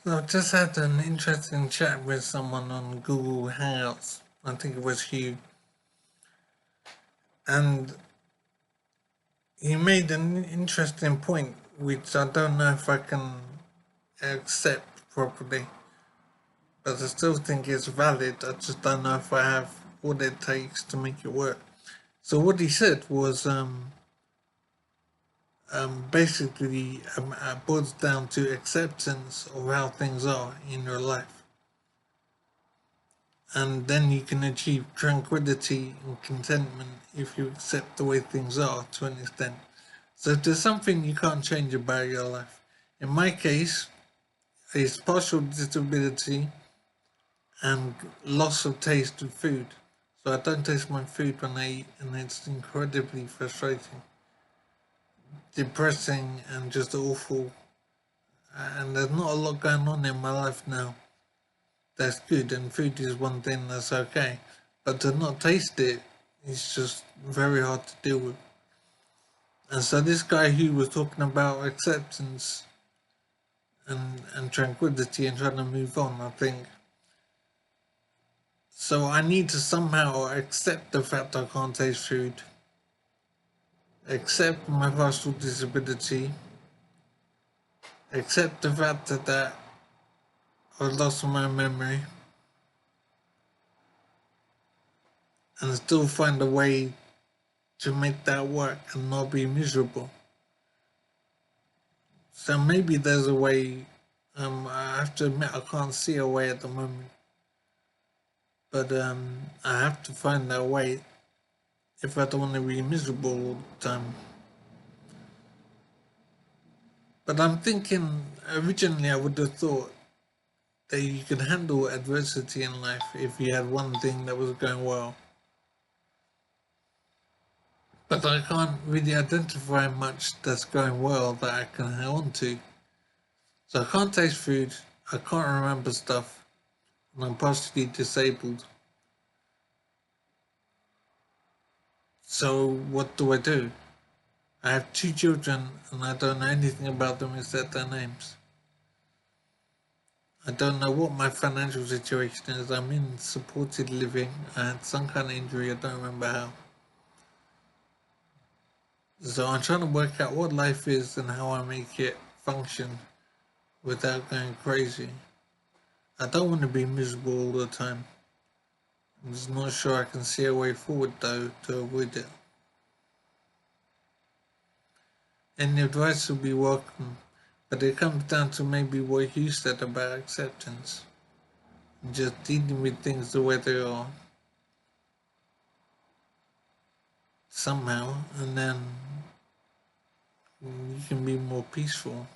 I've just had an interesting chat with someone on Google Hangouts. I think it was Hugh. And he made an interesting point, which I don't know if I can accept properly. But I still think it's valid. I just don't know if I have what it takes to make it work. So what he said was basically boils down to acceptance of how things are in your life. And then you can achieve tranquility and contentment if you accept the way things are to an extent. So if there's something you can't change about your life, in my case, it's partial disability and loss of taste of food. So I don't taste my food when I eat, and it's incredibly frustrating, depressing, and just awful. And there's not a lot going on in my life now that's good, and food is one thing that's okay. But to not taste it is just very hard to deal with. And so this guy who was talking about acceptance and tranquility and trying to move on, I think. So I need to somehow accept the fact I can't taste food, accept my partial disability, accept the fact that I've lost my memory, and still find a way to make that work and not be miserable. So maybe there's a way. I have to admit I can't see a way at the moment, but I have to find that way if I don't want to be miserable all the time. But I'm thinking originally I would have thought that you could handle adversity in life if you had one thing that was going well. But I can't really identify much that's going well that I can hang on to. So I can't taste food, I can't remember stuff, and I'm partially disabled. So what do I do? I have two children and I don't know anything about them except their names. I don't know what my financial situation is. I'm in supported living. I had some kind of injury, I don't remember how. So I'm trying to work out what life is and how I make it function without going crazy. I don't want to be miserable all the time. I'm just not sure I can see a way forward though to avoid it. Any advice would be welcome, but it comes down to maybe what you said about acceptance. Just dealing with things the way they are somehow, and then you can be more peaceful.